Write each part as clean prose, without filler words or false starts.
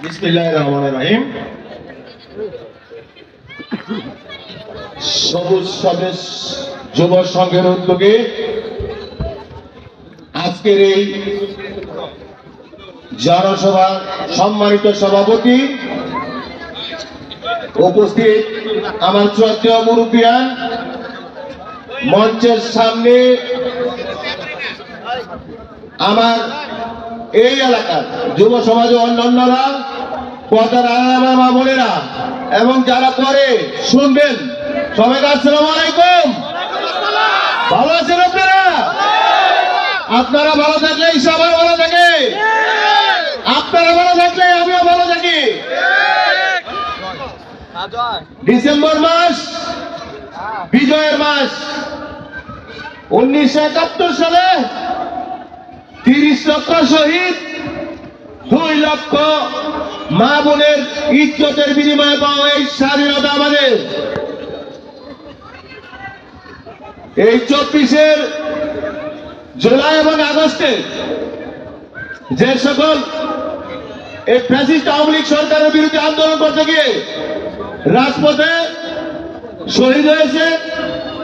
বিসমিল্লাহিররহমানিররহিম। সবুজ সমাজ যুব সংঘের উদ্যোগে আজকের এই জনসভা সম্মানিত সভাপতি, উপস্থিত আমার শ্রদ্ধেয় মুরব্বিয়ান, মঞ্চের সামনে আমার এই এলাকার যুব সমাজ ও অন্যান্যরা, পর্দার আড়ালে মা বোনেরা এবং যারা পরে শুনবেন, সবাইকে আসসালামু আলাইকুম। ভালো আছেন আপনারা? আপনারা ভালো থাকলে সবাই ভালো থাকে, আপনারা ভালো থাকলে আমিও ভালো থাকি। ডিসেম্বর মাস বিজয়ের মাস। 1971 সালে 30 লক্ষ শহীদ, 2 লক্ষ মা বোনের ইজ্জতের বিনিময়ে পাওয়া এই স্বাধীনতা আমাদের। এই 24 জুলাই এবং আগস্টে যে সকল এই ফ্যাসিস্ট আওয়ামী লীগ সরকারের বিরুদ্ধে আন্দোলন করতে গিয়ে রাজপথে শহীদ হয়েছে,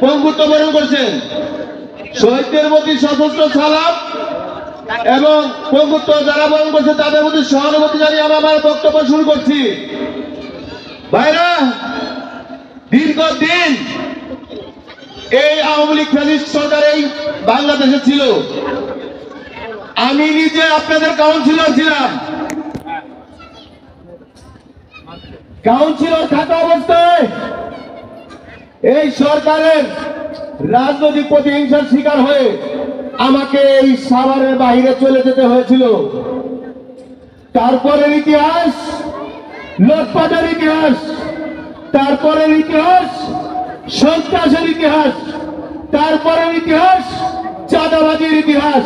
পঙ্গুত্ব বরণ করছেন, শহীদদের প্রতি সশস্ত্র সালাম এবং পঙ্গুত্ব যারা বরণ করছে তাদের প্রতি সহানুভূতি জানিয়ে আমি আমার বক্তব্য শুরু করছি। ভাইরা, দীর্ঘদিন এই আওয়ামী লীগ ফ্যাসিস্ট সরকার এই বাংলাদেশে ছিল। আমি নিজে আপনাদের কাউন্সিলর ছিলাম। কাউন্সিলর থাকা অবস্থায় এই সরকারের রাজনৈতিক প্রতিহিংসার শিকার হয়ে আমাকে এই সাভারের বাইরে চলে যেতে হয়েছিল। তারপরের ইতিহাস লুটপাটের ইতিহাস, তারপরের ইতিহাস সন্ত্রাসের ইতিহাস, তারপরের ইতিহাস চাঁদাবাজির ইতিহাস।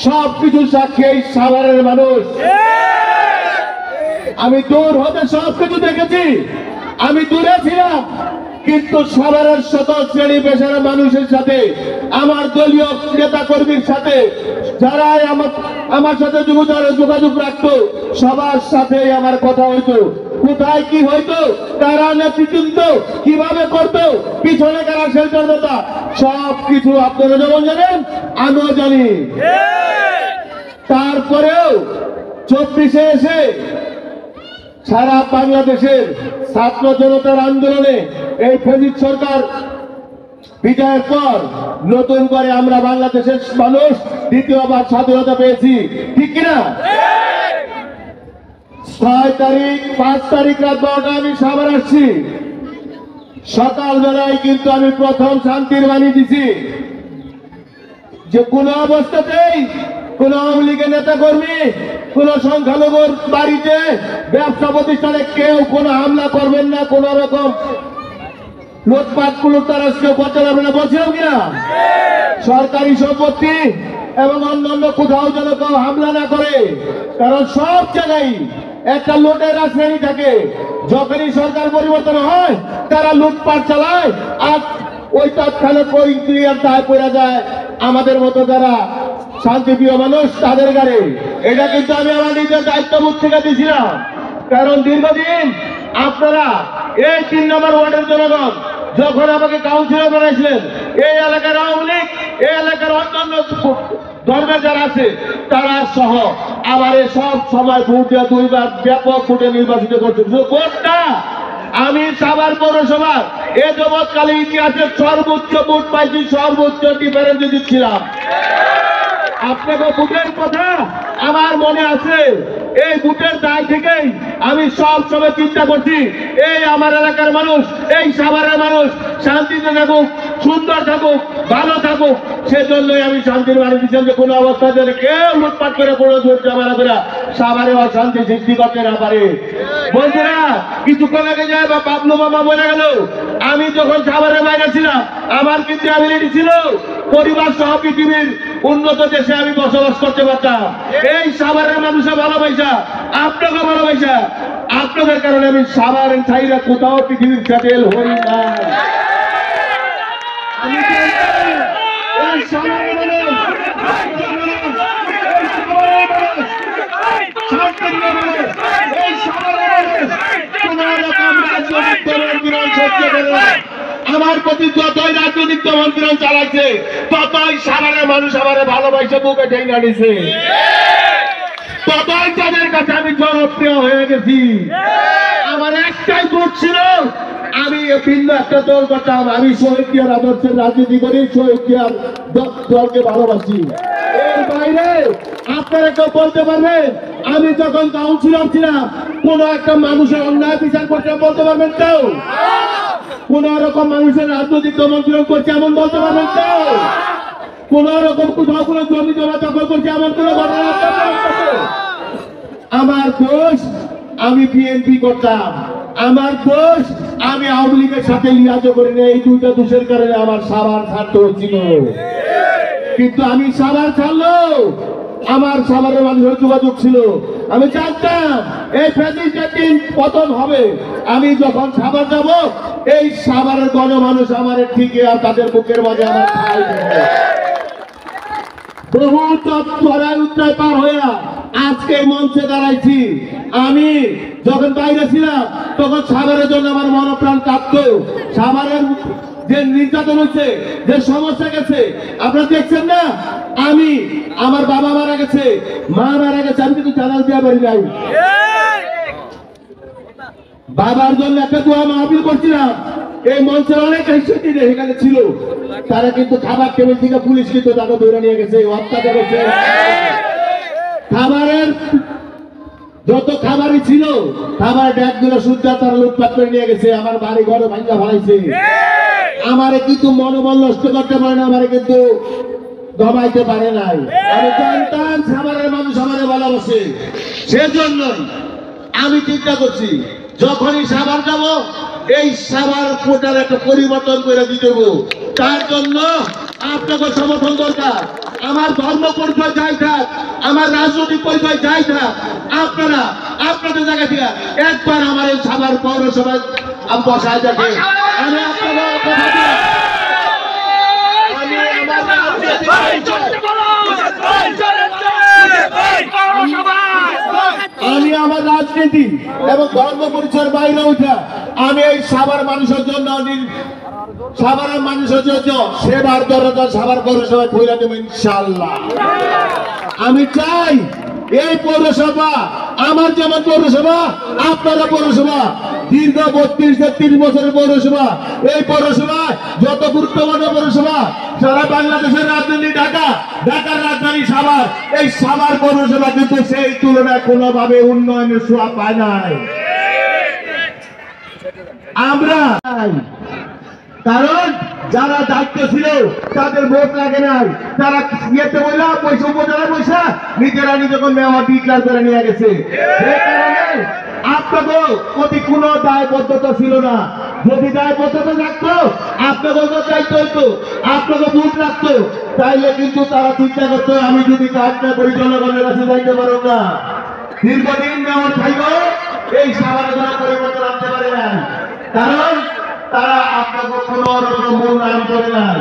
সবকিছু সাক্ষী এই সাভারের মানুষ। আমি দূর হতে সবকিছু দেখেছি। আমি দূরে ছিলাম, কিন্তু সাভারের শত শ্রেণী পেশার মানুষের সাথে, আমার দলীয় নেতা কর্মীর সাথে, যারা আমার সাথে যোগাযোগ রাখতো, সবার সাথে আমার কথা হইতো। কোথায় কি হইতো, কারা নেতৃত্ব কিভাবে করতো, পিছনে কারা শেল্টার দাতা, সবকিছু আপনারা যেমন জানেন আমিও জানি। তারপরেও 24-এ এসে সারা বাংলাদেশের ছাত্র জনতার আন্দোলনে এই ফ্যাসিস্ট সরকার বিজয়ের পর নতুন করে আমরা বাংলাদেশের মানুষ দ্বিতীয়বার স্বাধীনতা পেয়েছি, ঠিক কিনা? 5 তারিখ রাত 12টা আমি সাভার আসছি। সকালবেলায় কিন্তু আমি প্রথম শান্তির বাণী দিছি যে কোন অবস্থাতেই কোন আওয়ামী লীগের নেতা কর্মী, কোন সংখ্যালঘুর বাড়িতে, ব্যবসা প্রতিষ্ঠানে কেউ কোনো হামলা করবেন না, কোন রকম লুটপাট কুলুটতারাজ কেউ করতে পারবে না। বলছিলাম কিনা? সরকারি সম্পত্তি এবং অন্যান্য কোথাও যেন কেউ হামলা না করে, কারণ সব জায়গায় একটা লুটেরা শ্রেণী থাকে। যখনই সরকার পরিবর্তন হয় তারা লুটপাট চালায়, আর ওই তৎক্ষণাৎ ক্লিয়ার দায় পড়ে যায় আমাদের মতো যারা শান্তিপ্রিয় মানুষ তাদের গাড়ি। এটা কিন্তু আমি আমার নিজের দায়িত্ববোধ থেকে দিয়েছিলাম, কারণ দীর্ঘদিন আপনারা এই 3 নম্বর ওয়ার্ডের জনগণ যখন আমাকে কাউন্সিলর বানাইছিলেন, এই এলাকার আওয়ামী লীগ, এই এলাকার অন্যান্য ধর্মের যারা আছে তারা সহ আবার সব সময় ভোট দিয়ে 2 বার ব্যাপক ভোটে নির্বাচিত করছে। ভোটটা আমি সাভার পৌরসভার এ জগৎকালে ইতিহাসের সর্বোচ্চ ভোট পাইছি, সর্বোচ্চ ডিফারেন্স জিতছিলাম। আপনাকে ভোটের কথা আমার মনে আছে। এই ভোটের দায় থেকেই আমি সব সময় চিন্তা করছি এই আমার এলাকার মানুষ, এই সাভারের মানুষ শান্তিতে থাকুক, সুন্দর থাকুক, ভালো থাকুক। সেজন্যই আমি শান্তির বাণী দিচ্ছেন যে কোনো অবস্থায় যেন কেউ লুটপাট করে কোনো ঝামেলা করে সাভারে অশান্তি সৃষ্টি করতে না পারে। বন্ধুরা, কিছুক্ষণ আগে যায় বা বাবলু মামা বলে গেল, আমি যখন সাভারের বাইরে ছিলাম আমার কিন্তু অ্যাবিলিটি ছিল পরিবার সহ পৃথিবীর উন্নত দেশে আমি বসবাস করতে পারতাম। এই সাভারের মানুষের ভালোবাসা, আপনাকে ভালোবাসা, আপনাদের কারণে আমি সাভারের ছাইরা কোথাও পৃথিবীর সেটেল হই না। আমার প্রতি যতই রাজনৈতিক দমন চালাচ্ছে ততই সাধারণ মানুষ আমার ভালোবাসে বুকে টেনে আনিছে, ততই তাদের কাছে আমি জনপ্রিয় হয়ে গেছি। আমার একটাই ভোট ছিল, আমি ভিন্ন একটা দল করতাম। আমি শহীদ জিয়ার আদর্শের রাজনীতি করি, শহীদ জিয়ার দলকে ভালোবাসি। এর বাইরে আপনারা কেউ বলতে পারবেন আমি যখন কাউন্সিলর ছিলাম কোন একটা মানুষের অন্যায় বিচার করতে বলতে পারবেন কেউ? কোন রকম মানুষের রাজনৈতিক দমন করছে এমন বলতে পারবেন কেউ? কোন রকম কোথাও কোনো জমি জমা দখল করছে এমন কোন ঘটনা? আমার দোষ আমি বিএনপি করতাম, আমার দোষ আমি আওয়ামী লীগের সাথে লিয়াজো করি না। এই দুইটা দোষের কারণে আমার সাভার ছাড়তে হচ্ছিল, কিন্তু আমি সাভার ছাড়লো আমার সাভারের মানুষের যোগাযোগ ছিল। আমি জানতাম এই ফ্যাসিস্টের দিন পতন হবে। আমি যখন সাভার যাব এই সাভারের গণমানুষ আমার ঠিকই আর তাদের বুকের মাঝে আমার ঠাঁই দেবে। বহু চড়াই উত্তরায় পার হয়ে আজকে মঞ্চে দাঁড়াইছি। আমি যখন বাইরে ছিলাম তখন সাভারের জন্য আমার মনপ্রাণ কাঁপত। সাভারের যে নির্যাতন হচ্ছে, যে সমস্যা গেছে আপনারা দেখছেন না। আমি আমার বাবা মারা গেছে, মা মারা গেছে, আমি কিন্তু জানাল দেওয়া পারি নাই। বাবার জন্য একটা দোয়া মাহফিল করছিলাম, এই মঞ্চের অনেক হিসেবে এখানে ছিল। তারা কিন্তু খাবার টেবিল থেকে পুলিশ কিন্তু তাকে ধরে নিয়ে গেছে, অত্যাচার করেছে। খাবারের যত খাবারই ছিল খাবার ব্যাগগুলো সুদ্ধা তারা লুটপাট করে নিয়ে গেছে, আমার বাড়ি ঘরে ভাঙ্গা ফেলাইছে। আমারে কিন্তু মনোবল নষ্ট করতে পারে না, আমারে কিন্তু দমাইতে পারে নাই। আমি জানতাম সাভারের মানুষ আমারে ভালোবাসে, সেজন্যই আমি চিন্তা করছি যখনই সাভার যাব এই সাভার কোটার একটা পরিবর্তন করে দিয়ে দেবো। তার জন্য আপনাকে সমর্থন দরকার। আমার ধর্ম পরিচয় যাই থাক, আমার রাজনৈতিক পরিচয় যাই থাক, আপনারা আপনাদের জায়গা থেকে একবার আমার এই সাভার পৌরসভায় বসায় দেখে। আমি আপনাদের কথা দিই, আমি আমার রাজনীতি এবং ধর্ম পরিচয়ের বাইরে উঠা আমি এই সাভার মানুষের জন্য সাভারের মানুষের জন্য সেবার দরজা সাভার পৌরসভায় খুলে দেবো ইনশাআল্লাহ। আমি চাই এই পৌরসভা আমার যেমন পৌরসভা আপনারা পৌরসভা দীর্ঘ 32-33 বছরের পৌরসভা, এই পৌরসভা যত গুরুত্বপূর্ণ পৌরসভা সারা বাংলাদেশের রাজধানী ঢাকা, ঢাকার রাজধানী সাভার, এই সাভার পৌরসভা কিন্তু সেই তুলনায় কোনোভাবে উন্নয়নের ছোঁয়া পায় নাই। আমরা কারণ যারা দায়িত্ব ছিল তাদের ভোট লাগে নাই, তারা ইয়েতে বললাম পয়সা উপজেলায় পয়সা নিজেরা নিজেকে মেয়র ডিক্লার করে নিয়ে গেছে। সেই কারণে আপনাদের প্রতি কোনো দায়বদ্ধতা ছিল না। যদি দায়বদ্ধতা থাকতো আপনাদের দায়িত্ব হইতো, আপনাদের ভোট রাখতো, তাইলে কিন্তু তারা চিন্তা করতো আমি যদি কাজ না করি জনগণের কাছে যাইতে পারবো না। দীর্ঘদিন মেয়র থাইব এই সাভারে কোনো পরিবর্তন আনতে পারে না, কারণ তারা আপনাকে কোনো রকম মূল্যায়ন করে নাই।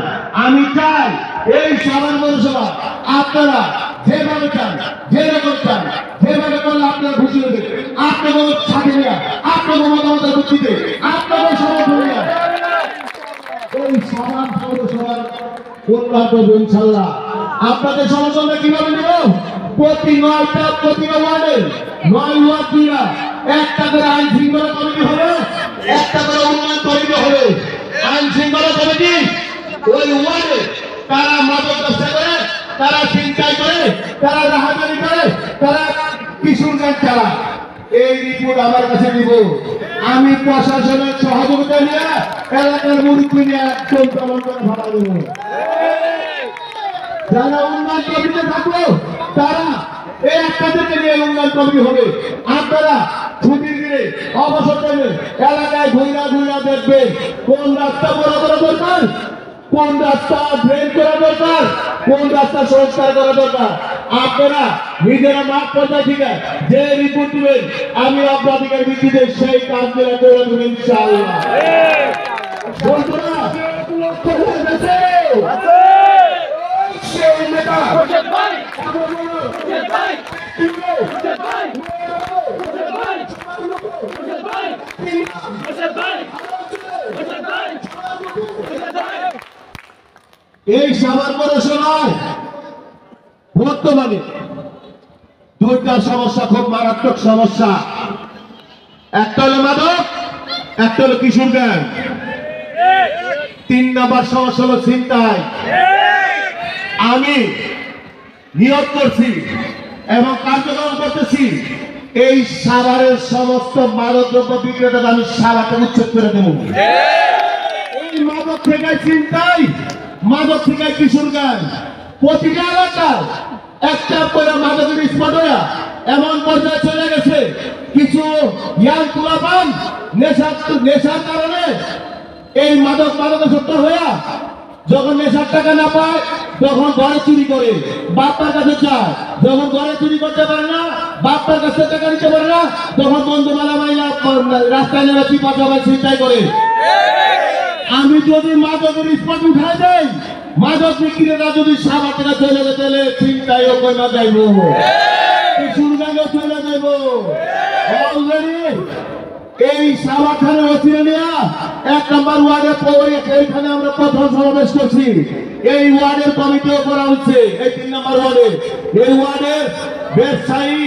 আমি চাই এই সাভার পৌরসভা আপনারা যেভাবে চান, যেরকম চান, যেভাবে করলে আপনারা খুশি হবে, আপনাদের সাথে নিয়ে আপনাদের মতামতের ভিত্তিতে আপনাদের সমর্থন নিয়ে এই সাভার পৌরসভার কল্যাণ করবো ইনশাল্লাহ। আপনাদের সমর্থনটা কিভাবে নেব? প্রতি 9টা ওয়ার্ডে 9 ওয়ার্ড দিয়া একটা করে আইন শৃঙ্খলা কমিটি হবে, একটা করে উন্নয়ন কমিটি হবে। আইন শৃঙ্খলা কমিটি ওই ওয়ার্ডে তারা মাদক ব্যবসা করে, তারা ছিনতাই করে, তারা রাহাজানি করে, তারা কিশোর গান চালায়, এই রিপোর্ট আমার কাছে দিব। আমি প্রশাসনের সহযোগিতা নিয়ে এলাকার মুরব্বী নিয়ে একদম প্রমাণ করে ভাড়া দেবো। যারা উন্নয়ন কমিটিতে থাকলো তারা এই আপনাদেরকে নিয়ে উন্নয়ন কমিটি হবে। আপনারা ছুটির দিনে অবসর টাইমে এলাকায় ঘুরা ঘুরা দেখবেন কোন রাস্তা বড় করা দরকার, কোন রাস্তা ড্রেন করা দরকার, কোন রাস্তা সংস্কার করা দরকার। আপনারা নিজেরা মাঠ পর্যায়ে থেকে যে রিপোর্ট দিবেন আমি অগ্রাধিকার ভিত্তিতে সেই কাজগুলো করে দেবেন ইনশাআল্লাহ। বন্ধুরা সেই নেতা এই সাভার পৌরসভায় বর্তমানে দুইটা সমস্যা, খুব মারাত্মক সমস্যা। একটা হলো মাদক, একটা হলো কিশোর গ্যাং। 3 নম্বর সমস্যা হলো ছিনতাই। আমি নিয়োগ করছি এবং কার্যক্রম করতেছি এই সাভারের সমস্ত মাদকদ্রব্য বিক্রেতা আমি সাভারকে উচ্ছেদ করে দেব। এই মাদক থেকে ছিনতাই, মাদক থেকে কিশোর গ্যাং, প্রতিটা এলাকায় একটা করে মাদকের স্পট হইয়া এমন পর্যায়ে চলে গেছে কিছু ইয়াং কুলাপান নেশার কারণে এই মাদকাসক্ত হইয়া যখন নেশার টাকা না পায় তখন ঘরে চুরি করে বাপ্পার কাছে চায়, যখন ঘরে চুরি করতে পারে না, বাপ্পার কাছে টাকা নিতে পারে না, তখন বন্ধু মাইলা রাস্তায় নেমে চিপাচাপাই ছিনতাই করে। আমি যদি মাদকের স্পট উঠাই দেই, মাদক বিক্রেতা যদি সাভার থেকে চলে যেতে তাহলে ছিনতাইও কইমা যাইব, কিশোর গ্যাংও চলে যাইব। অলরেডি এই সাভার থানার ওসিরা নিয়া 1 নম্বর ওয়ার্ডে এইখানে আমরা প্রথম সমাবেশ করছি। এই ওয়ার্ডের কমিটিও করা হচ্ছে। এই 3 নম্বর ওয়ার্ডে, এই ওয়ার্ডের ব্যবসায়ী,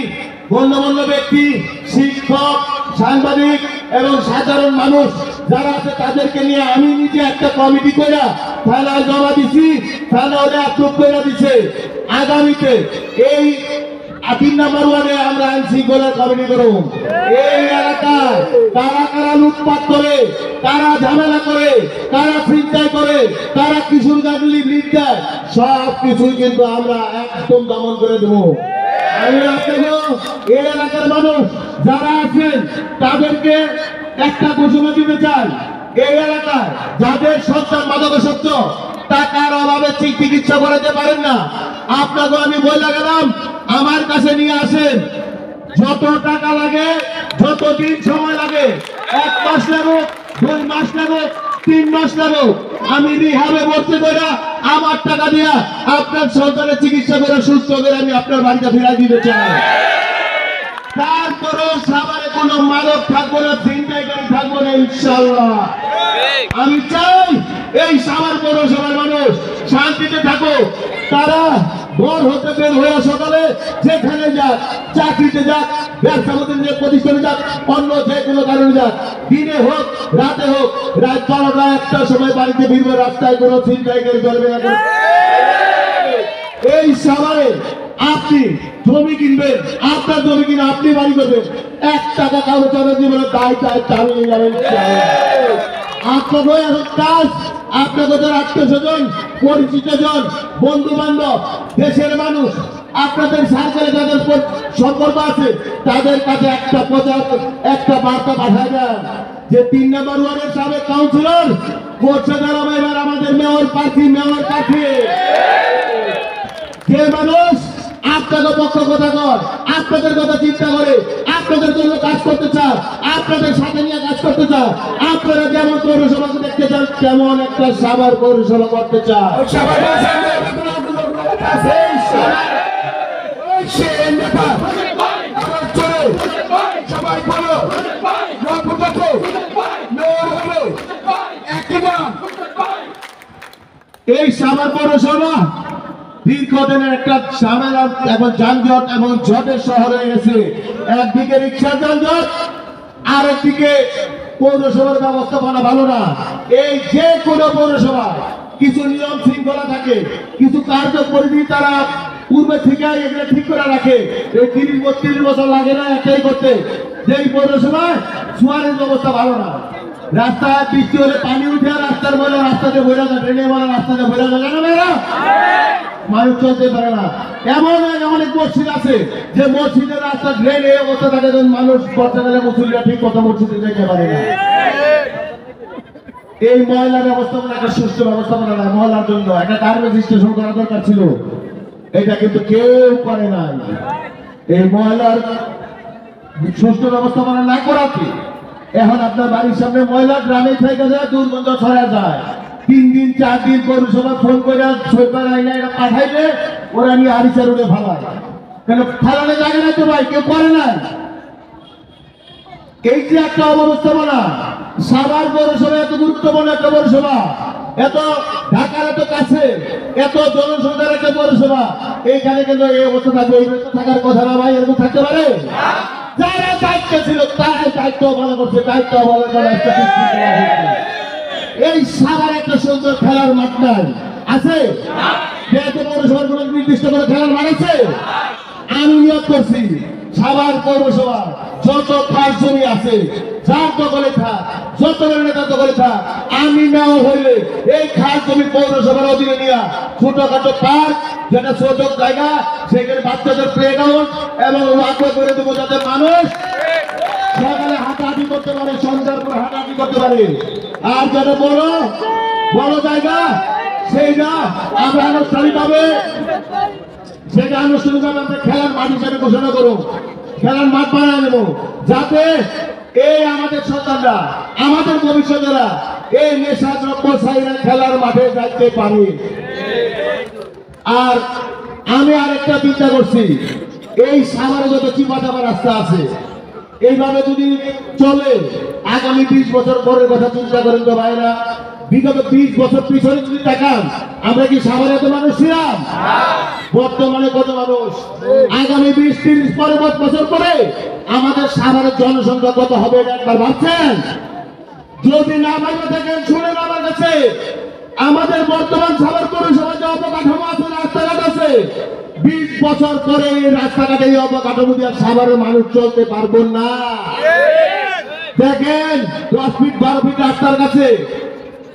গণ্যমান্য ব্যক্তি, শিক্ষক, সাংবাদিক এবং সাধারণ মানুষ যারা আছে তাদেরকে নিয়ে আমি নিজে একটা কমিটি করে থানায় জমা দিছি। থানা ওদের অ্যাপ্রুভ করে দিচ্ছে। আগামীতে এই 3 নম্বর ওয়ার্ডে আমরা আইন শৃঙ্খলার কমিটি করব। এই এলাকায় কারা কারা লুটপাট করে, কারা ঝামেলা করে, কারা ছিনতাই করে, কারা কিশোর গাছগুলি লিড দেয়, সব কিছুই কিন্তু আমরা একদম দমন করে দেবো। আমি আপনাকে এই এলাকার মানুষ যারা আছেন তাদেরকে একটা ঘোষণা দিতে চাই। এই এলাকায় যাদের সন্তান মাদকাসক্ত, টাকার অভাবে চিকিৎসা করাতে পারেন না, আপনাকে আমি বলে গেলাম আমার কাছে নিয়ে আসেন। যত টাকা লাগে, যত দিন সময় লাগে, 1 মাস লাগুক, 2 মাস লাগুক, 3 মাস লাগুক, আমি রিহাবে ভর্তি করে আমার টাকা দিয়া আপনার সন্তানের চিকিৎসা করে সুস্থ করে আমি আপনার বাড়িতে ফেরাই দিতে চাই। তারপরেও সাভারে কোনো মাদক থাকবো না, ছিনতাইকারী থাকবো না ইনশাআল্লাহ। আমি চাই এই সাভার পৌরসভার মানুষ শান্তিতে থাকুক। তারা ঘর হতে বের হয়ে সকালে যেখানে যাক, চাকরিতে যাক, ব্যবসা প্রতিষ্ঠানে যাক, অন্য যে কোনো কারণে যাক, দিনে হোক রাতে হোক, রাত 12টা 1টার সময় বাড়িতে ফিরবে, রাস্তায় কোনো ছিনতাইকারী চলবে না। এই সাভারে আপনি জমি কিনবেন, আপনার জমি কিনে আপনি বাড়ি করবেন, 1 টাকা কাগজ চাঁদা দিবেন, তাই আমি যাবেন। আপনাদের এখন কাজ, আপনাদের আত্মীয়স্বজন, পরিচিত জন, বন্ধু বান্ধব, দেশের মানুষ, আপনাদের সার্কেলে যাদের সম্পর্ক আছে তাদের কাছে একটা বার্তা পাঠায় দেন যে 3 নম্বর ওয়ার্ডের সাবেক কাউন্সিলর মোর্শেদ আলম এবার আমাদের মেয়র প্রার্থী। যে মানুষ আপনাদের পক্ষ কথা কর, আপনাদের কথা চিন্তা করে, আপনাদের জন্য কাজ করতে চান, আপনাদের সাথে নিয়ে কাজ করতে চান, আপনারা যেমন পৌরসভাকে দেখতে চান তেমন একটা সাভার পৌরসভা করতে চান। এই সাভার পৌরসভা দীর্ঘদিনের একটা ঝামেলা এবং যানজট এবং জটের শহর হয়ে গেছে। একদিকে রিক্সার যানজট, আরেকদিকে পৌরসভার ব্যবস্থাপনা ভালো না। এই যে কোনো পৌরসভায় কিছু নিয়ম শৃঙ্খলা থাকে, কিছু কার্যপরিধি তারা পূর্বে থেকে এগুলো ঠিক করে রাখে। এই 30-32 বছর লাগে না একটাই করতে। যেই পৌরসভায় সুয়ারের ব্যবস্থা ভালো না, রাস্তায় বৃষ্টি হলে পানি উঠে রাস্তার বলে রাস্তাতে বইরা যায়, ট্রেনে বলে রাস্তাতে বইরা যায় না মেয়েরা, মানুষ চলতে পারে না। এমন অনেক মসজিদ আছে যে মসজিদের রাস্তা ড্রেন এই অবস্থা থাকে, মানুষ বর্তমানে মুসলিমরা ঠিক মতো মসজিদে যেতে পারে না। এই ময়লা ব্যবস্থাপনা একটা সুষ্ঠু ব্যবস্থাপনা না, ময়লার জন্য একটা গার্বেজ স্টেশন করা দরকার ছিল, এটা কিন্তু কেউ করে নাই। এই ময়লার সুষ্ঠু ব্যবস্থাপনা না করাতে এখন আপনার বাড়ির সামনে ময়লা গ্রামে থেকে যায়, দুর্গন্ধ ছড়া যায়। 3 দিন 4 দিন পৌরসভা ফোন করে সরকার আইনা এটা পাঠাইলে ওরা নিয়ে আরিচা রোডে ফালায়। কেন ফালানো জায়গা নাই তো ভাই, কেউ করে নাই। এই যে একটা অব্যবস্থাপনা, সাভার পৌরসভা এত গুরুত্বপূর্ণ একটা পৌরসভা, এত ঢাকার এত কাছে, এত জনসংখ্যার একটা পৌরসভা, এইখানে কিন্তু এই অবস্থা থাকবে, এই অবস্থা থাকার কথা না ভাই, এরকম থাকতে পারে? যারা দায়িত্ব ছিল তারাই দায়িত্ব অবহেলা করছে, দায়িত্ব অবহেলা করার এই সাভার একটা সুন্দর খেলার মাঠ নাই আছে? পৌরসভার কোন নির্দিষ্ট করে খেলার মাঠ আছে? আমি নিয়োগ করছি সাভার পৌরসভা যত খাস জমি আছে, যার দখলে থাক, যত নেতা দখলে থাক, আমি নেওয়া হইলে এই খাস জমি পৌরসভার অধীনে নিয়ে ছোটখাটো পার্ক, যেটা ছোট জায়গা, সেখানে বাচ্চাদের প্লে গ্রাউন্ড এবং ওয়াকওয়ে করে দেবো, যাতে মানুষ সকালে হাঁটাহাঁটি করতে পারে, সন্ধ্যার পর হাঁটাহাঁটি করতে পারে। আর যেটা বড় বড় জায়গা, সেইটা আমরা আনুষ্ঠানিকভাবে সেটা আনুষ্ঠানিকভাবে আমরা খেলার মাঠ হিসেবে ঘোষণা করব, খেলার মাঠ বানিয়ে নেব, যাতে এই আমাদের সন্তানরা, আমাদের ভবিষ্যতেরা এই নেশা দ্রব্য ছাইরা খেলার মাঠে যাইতে পারে। আর আমি আরেকটা চিন্তা করছি, এই সাভারে যত চিপাচাপা রাস্তা আছে, এইভাবে যদি চলে আগামী 20 বছর পরের কথা চিন্তা করেন তো ভাইরা, বিগত 20 বছর পিছনে যদি তাকান, আমরা কি সাভারে এত মানুষ ছিলাম? বর্তমানে কত মানুষ? আগামী 20-30 বছর পরে আমাদের সাভারের জনসংখ্যা কত হবে এটা একবার ভাবছেন? যদি না ভাইবা থাকেন শুনেন আমার কাছে, আমাদের বর্তমান সাভার পৌরসভার যে অবকাঠামো আছে, রাস্তাঘাট আছে, 20 বছর পরে এই রাস্তাঘাটে এই অবকাঠামো দিয়ে সাভারের মানুষ চলতে পারবো না। দেখেন 10 ফিট 12 ফিট রাস্তার কাছে,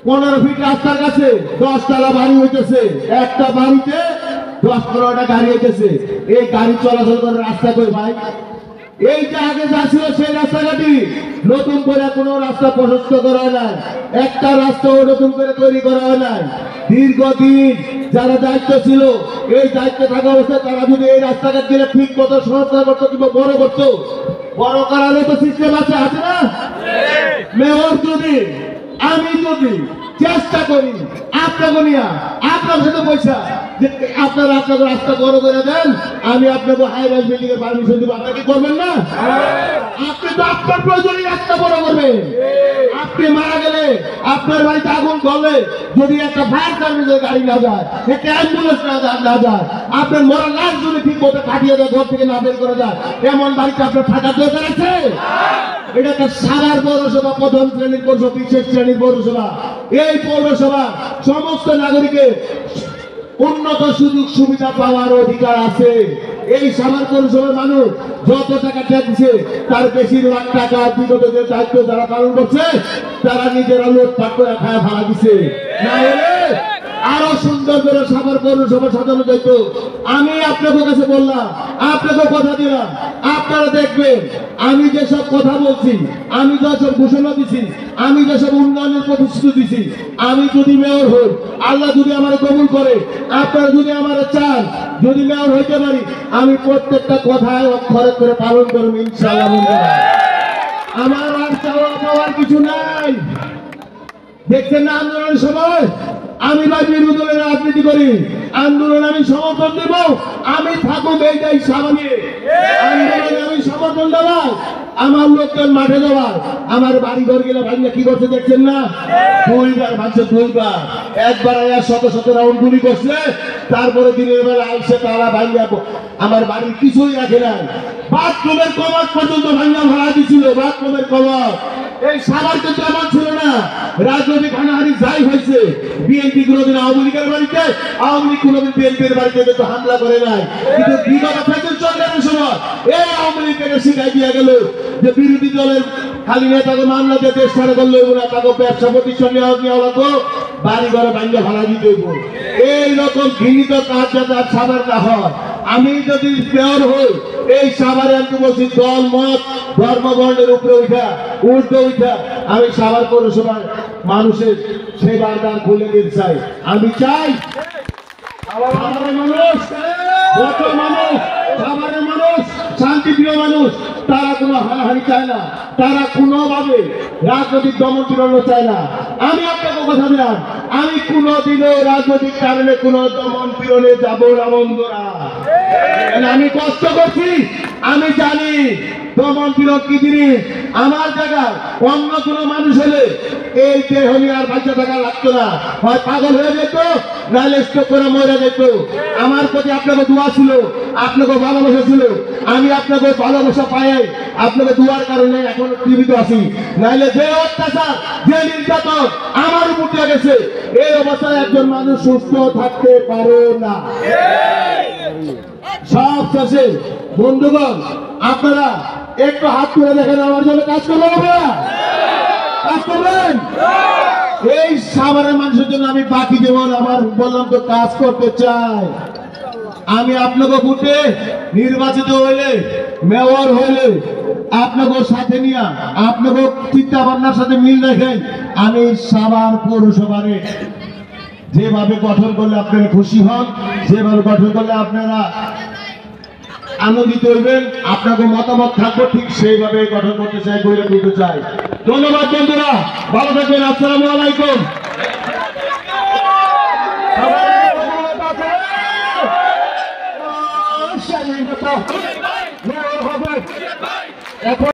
15 ফিট রাস্তার কাছে 10 তলা বাড়ি হইতেছে, একটা বাড়িতে 10-15টা গাড়ি হইতেছে। এই গাড়ি চলাচল করে রাস্তা কই ভাই? এই যে আগে যা ছিল সেই রাস্তাঘাটি নতুন করে কোনো রাস্তা প্রশস্ত করা হয় নাই, একটা রাস্তাও নতুন করে তৈরি করা হয় নাই। দীর্ঘদিন যারা দায়িত্ব ছিল, এই দায়িত্বে থাকা অবস্থায় তারা যদি এই রাস্তাঘাট গেলে ঠিক মতো সংস্কার করতো কিংবা বড় করতো, বড় করার তো সিস্টেম আছে না? মেয়র যদি, আমি যদি চেষ্টা করি আপনাকে নিয়ে, আপনার সাথে পয়সা যে আপনারা আপনাকে রাস্তা বড় করে দেন, আমি আপনাকে হাই রাইজ বিল্ডিং এর পারমিশন দিব, আপনাকে করবেন না? আপনি তো আপনার প্রয়োজনে রাস্তা বড় করবেন। আপনি মারা গেলে, আপনার বাড়িতে আগুন ধরলে যদি একটা ফায়ার সার্ভিসের গাড়ি না যায়, একটা অ্যাম্বুলেন্স না যায়, আপনার মরা লাশ যদি ঠিক মতো কাটিয়ে দেয়, ঘর থেকে না বের করে যায়, এমন বাড়িতে আপনার থাকার দরকার আছে? এটা একটা সাভার পৌরসভা, প্রথম শ্রেণীর পৌরসভা, বিশেষ শ্রেণীর পৌরসভা। এই পৌরসভা সমস্ত নাগরিকের উন্নত সুযোগ সুবিধা পাওয়ার অধিকার আছে। এই সাভার পৌরসভার মানুষ যত টাকা দিচ্ছে তার বেশিরভাগ টাকা বিগত যে দায়িত্ব যারা পালন করছে তারা নিজেরা লুটপাট করে খায়া ভাড়া দিচ্ছে। না হলে আরো সুন্দর করে সাভার পৌরসভা সাজানো যেত। আমি আপনাদের কাছে বললাম, আপনাকে কথা দিলাম, আপনারা দেখবেন আমি যেসব কথা বলছি, আমি যেসব ঘোষণা দিছি, আমি যেসব উন্নয়নের প্রতিশ্রুতি দিছি, আমি যদি মেয়র হই, আল্লাহ যদি আমার কবুল করে, আপনারা যদি আমার চান, যদি মেয়র হইতে পারি, আমি প্রত্যেকটা কথায় অক্ষরে করে পালন করব ইনশাআল্লাহ। আমার আর চাওয়া পাওয়ার কিছু নাই। দেখছেন না আন্দোলনের সময় আমি ভাই বিরোধী দলের রাজনীতি করি, আন্দোলন আমি সমর্থন দেব, আমি থাকুক এইটাই স্বাভাবিক। আন্দোলনে আমি সমর্থন দেওয়া, আমার লোকজন মাঠে দেওয়া, আমার বাড়ি ঘর গেলে ভাইয়া কি করছে দেখছেন না? 2বার ভাঙছে, 2বার। একবার আয়া শত শত রাউন্ড গুলি করছে, তারপরে দিনের বেলা আইসে তারা ভাইয়া আমার বাড়ির কিছুই রাখে নাই, বাথরুমের কবাট পর্যন্ত ভাইয়া ভাড়া দিছিল, বাথরুমের কবাট। এই সাভার কিন্তু এমন ছিল না, রাজনৈতিক হানাহানি যাই হয়েছে, বিএনপি কোনোদিন আওয়ামী লীগের বাড়িতে, আওয়ামী লীগ কোনোদিন বিএনপির বাড়িতে কিন্তু হামলা করে নাই। কিন্তু বিগত থেকে চন্দ্রের সময় এই আওয়ামী লীগকে শিখাই দিয়ে গেল যে বিরোধী দলের খালি নেতাকে মামলা দিয়ে দেশ ছাড়া করলে না, তাকে ব্যবসা প্রতিষ্ঠান নেওয়া লাগবো, বাড়ি ঘরে ভাঙ্গা ভাড়া দিতে হইব। এইরকম ঘৃণিত কাজ যাতে আর সাভার না হয়। আমি যদি মেয়র হই, এই সাভারে আমি বলছি দল মত ধর্ম বর্ণের উপরে উঠে আমি সাভার পৌরসভার মানুষের সেবার দ্বার খুলে দিতে চাই। আমি চাই সাভারের মানুষ, সাভারের মানুষ শান্তিপ্রিয় মানুষ, তারা কোনো হানাহানি চায় না, তারা কোনোভাবে রাজনৈতিক দমন পীড়ন চায় না। আমি আপনাকে কথা দিলাম, আমি কোনোদিনও রাজনৈতিক কারণে কোনো দমন পীড়নে যাব না বন্ধুরা। আমি কষ্ট করছি, আমি জানি দমন পীড়ন কি জিনিস। আমার জায়গায় অন্য কোনো মানুষ হলে এই দেহ নিয়ে আর বাঁচা থাকা লাগতো না, হয় পাগল হয়ে যেত, নাহলে স্ট্রোক করে মরে যেত। আমার প্রতি আপনাকে দোয়া ছিল, আপনাকে ভালোবাসা ছিল, আমি আপনাকে ভালোবাসা পাই, আপনাকে দোয়ার কারণে এখন জীবিত আছি। নাহলে যে অত্যাচার, যে নির্যাতন আমার উপর দিয়ে গেছে, এই অবস্থায় একজন মানুষ সুস্থ থাকতে পারে না। সব শেষে বন্ধুগণ, আপনারা একটু হাত তুলে দেখেন, আমার জন্য কাজ করবেন, আপনারা কাজ করবেন। এই সাভারের মানুষের জন্য আমি বাকি জীবন আমার বললাম তো কাজ করতে চাই। আমি আপনাকে ভোটে নির্বাচিত হইলে, মেয়র হইলে আপনাকে সাথে নিয়ে, আপনাকে চিন্তা ভাবনার সাথে মিল রেখেন আমি সাভার পৌরসভারে যেভাবে গঠন করলে আপনারা খুশি হন, যেভাবে গঠন করলে আপনারা আনন্দিত হইবেন, আপনাকে মতামত থাকবো, ঠিক সেইভাবে গঠন করতে চাই, গড়ে তুলতে চাই। ধন্যবাদ বন্ধুরা, ভালো থাকবেন। আসসালামু আলাইকুম। এখন